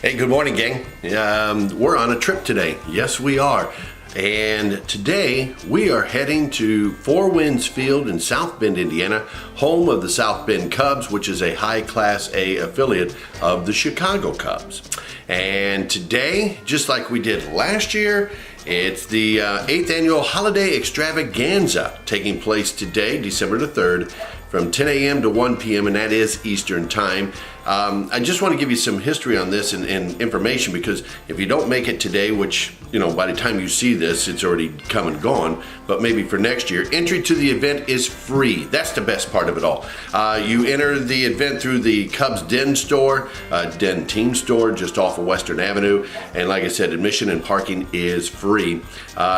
Hey, good morning, gang. We're on a trip today. Yes, we are. And today we are heading to Four Winds Field in South Bend, Indiana, home of the South Bend Cubs, which is a high Class A affiliate of the Chicago Cubs. And today, just like we did last year, it's the 8th annual Holiday Extravaganza taking place today, December the 3rd, from 10 a.m. to 1 p.m., and that is Eastern Time. I just want to give you some history on this and information, because if you don't make it today, which, you know, by the time you see this, it's already come and gone, but maybe for next year, entry to the event is free. That's the best part of it all. You enter the event through the Cubs Den store, Den Team store, just off of Western Avenue. And like I said, admission and parking is free.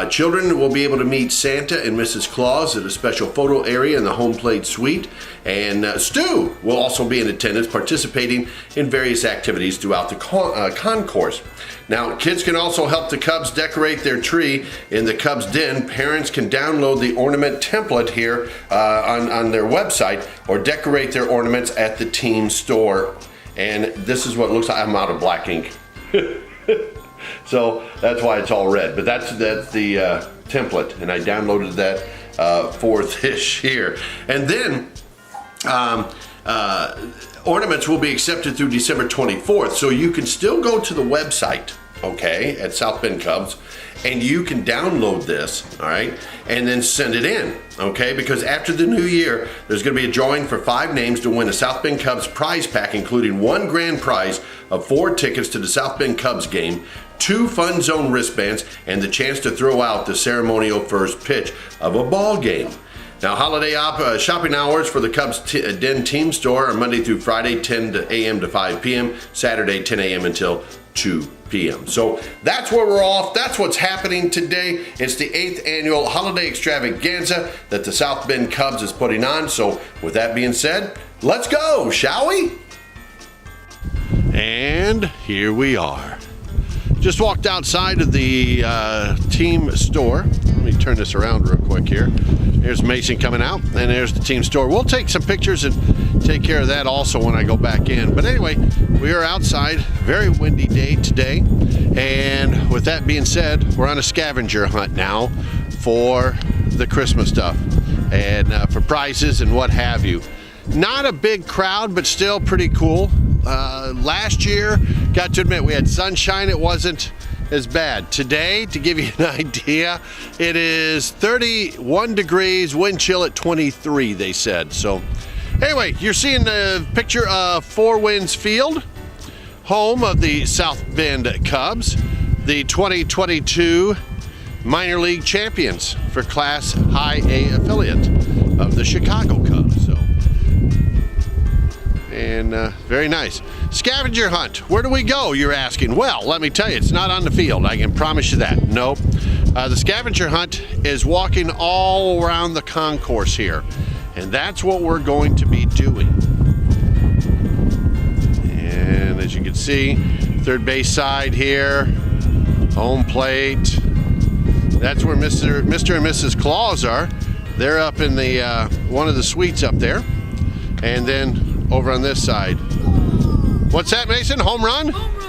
Children will be able to meet Santa and Mrs. Claus at a special photo area in the home plate suite. And Stu will also be in attendance, participating in various activities throughout the concourse. Now, kids can also help the Cubs decorate their tree in the Cubs Den. Parents can download the ornament template here on their website, or decorate their ornaments at the team store. And this is what it looks like. I'm out of black ink. So that's why it's all red. But that's the template, and I downloaded that for this year. And then ornaments will be accepted through December 24th, so you can still go to the website, okay, at South Bend Cubs, and you can download this, all right, and then send it in, okay, because after the new year, there's going to be a drawing for 5 names to win a South Bend Cubs prize pack, including 1 grand prize of 4 tickets to the South Bend Cubs game, 2 Fun Zone wristbands, and the chance to throw out the ceremonial first pitch of a ball game. Now, holiday shopping hours for the Cubs Den Team store are Monday through Friday, 10 a.m. to 5 p.m., Saturday, 10 a.m. until 2 p.m. So that's where we're off. That's what's happening today. It's the 8th annual Holiday Extravaganza that the South Bend Cubs is putting on. So with that being said, let's go, shall we? And here we are. Just walked outside of the team store. Let me turn this around real quick here. There's Mason coming out, and there's the team store. We'll take some pictures and take care of that also when I go back in. But anyway, we are outside. Very windy day today. And with that being said, we're on a scavenger hunt now for the Christmas stuff and for prizes and what have you. Not a big crowd, but still pretty cool. Last year, got to admit, we had sunshine. It wasn't as bad. Today, to give you an idea, it is 31 degrees, wind chill at 23, they said. So anyway, you're seeing the picture of Four Winds Field, home of the South Bend Cubs, the 2022 minor league champions for Class High A affiliate of the Chicago Cubs. So, and very nice. Scavenger hunt. Where do we go, you're asking? Well, let me tell you, it's not on the field. I can promise you that. Nope. The scavenger hunt is walking all around the concourse here. And that's what we're going to be doing. And as you can see, third base side here, home plate. That's where Mr. and Mrs. Claus are. They're up in the one of the suites up there. And then over on this side. What's that, Mason? Home run? Home run.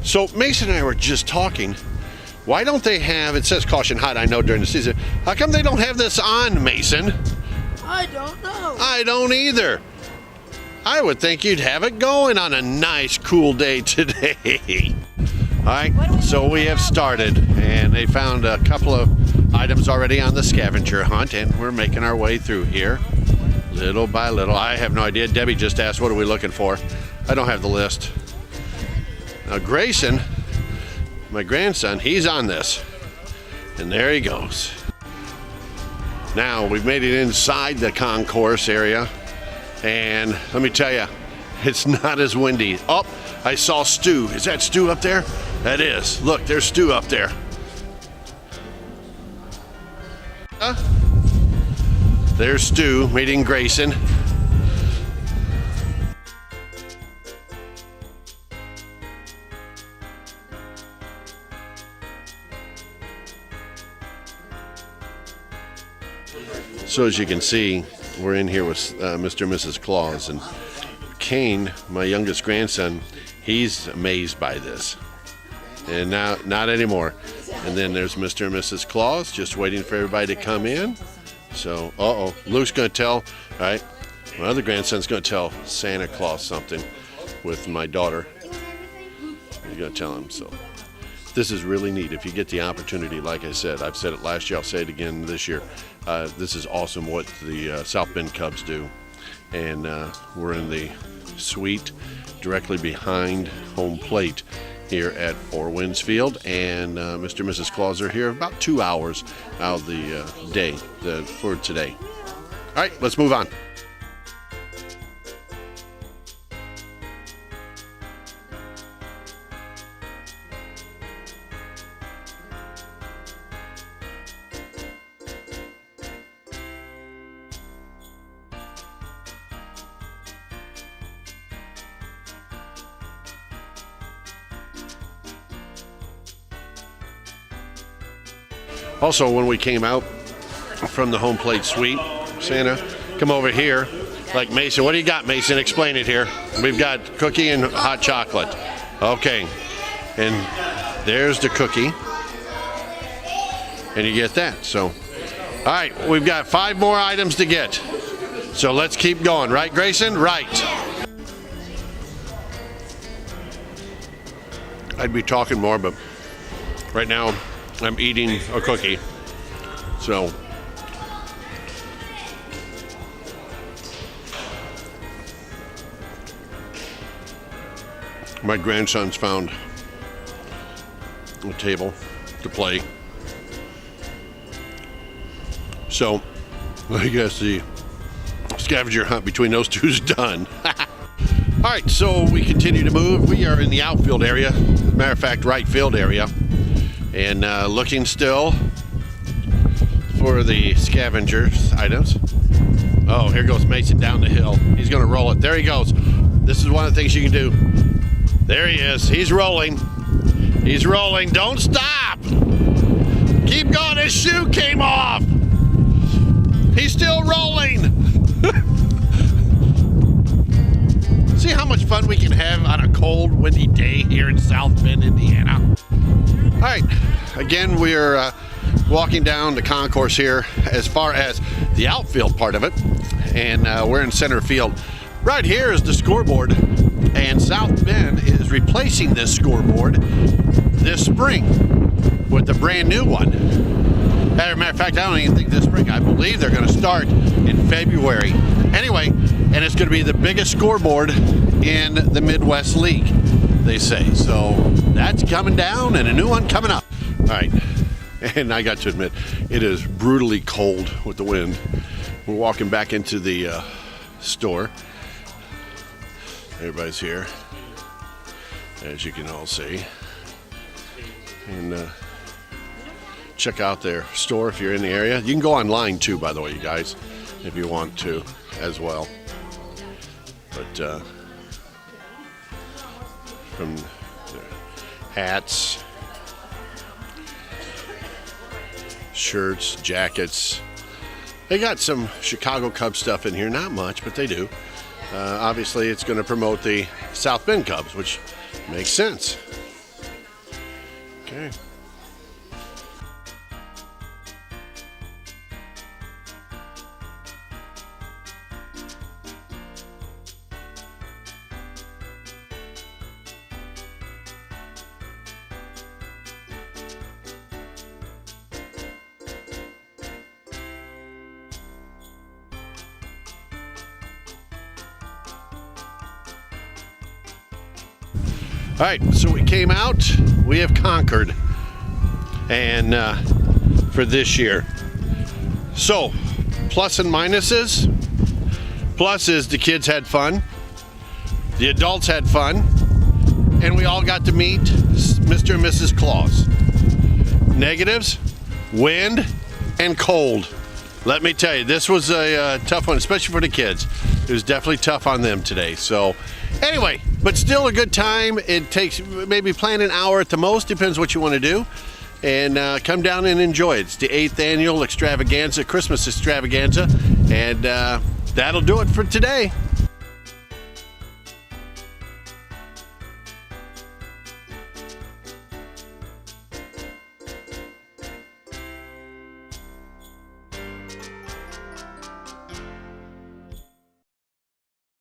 So Mason and I were just talking. Why don't they have, it says caution hot, I know, during the season. How come they don't have this on, Mason? I don't know. I don't either. I would think you'd have it going on a nice, cool day today. All right, so we have started, and they found a couple of items already on the scavenger hunt, and we're making our way through here, little by little. I have no idea. Debbie just asked, what are we looking for? I don't have the list. Now Grayson, my grandson, he's on this. And there he goes. Now we've made it inside the concourse area, and let me tell you, it's not as windy. Oh, I saw Stu. Is that Stu up there? That is. Look, there's Stu up there. There's Stu meeting Grayson. So as you can see, we're in here with Mr. and Mrs. Claus, and Kane, my youngest grandson, he's amazed by this. And now, not anymore. And then there's Mr. and Mrs. Claus just waiting for everybody to come in. So, Luke's going to tell, all right, my other grandson's going to tell Santa Claus something with my daughter. He's going to tell him, so. This is really neat. If you get the opportunity, like I said, I've said it last year, I'll say it again this year. This is awesome what the South Bend Cubs do. And we're in the suite directly behind home plate here at Four Winds Field. And Mr. and Mrs. Claus are here about 2 hours out of the day for today. All right, let's move on. Also, when we came out from the home plate suite, Santa, come over here. Like Mason, what do you got, Mason? Explain it here. We've got cookie and hot chocolate. Okay, and there's the cookie. And you get that, so. All right, we've got 5 more items to get. So let's keep going, right, Grayson? Right. I'd be talking more, but right now, I'm eating a cookie, so my grandson's found a table to play, so I guess the scavenger hunt between those two is done. All right, so we continue to move. We are in the outfield area, matter of fact, right field area. And looking still for the scavengers items. Oh, here goes Mason down the hill. He's going to roll it. There he goes. This is one of the things you can do. There he is. He's rolling. He's rolling. Don't stop. Keep going. His shoe came off. He's still rolling. See how much fun we can have on a cold, windy day here in South Bend, Indiana. All right, again, we're walking down the concourse here as far as the outfield part of it, and we're in center field. Right here is the scoreboard, and South Bend is replacing this scoreboard this spring with a brand new one. As a matter of fact, I don't even think this spring. I believe they're going to start in February. Anyway, and it's going to be the biggest scoreboard in the Midwest League, they say. So that's coming down and a new one coming up. All right, and I got to admit, it is brutally cold with the wind. We're walking back into the store. Everybody's here, as you can all see. And check out their store if you're in the area. You can go online too, by the way, you guys, if you want to as well. But from hats, shirts, jackets. They got some Chicago Cubs stuff in here. Not much, but they do. Obviously, it's going to promote the South Bend Cubs, which makes sense. Okay. All right, so we came out, we have conquered, and for this year. So, plus and minuses. Plus is the kids had fun, the adults had fun, and we all got to meet Mr. and Mrs. Claus. Negatives, wind and cold. Let me tell you, this was a tough one, especially for the kids. It was definitely tough on them today. So anyway, but still a good time. It takes maybe plan an hour at the most, depends what you want to do. And come down and enjoy it. It's the 8th annual Extravaganza, Christmas Extravaganza. And that'll do it for today.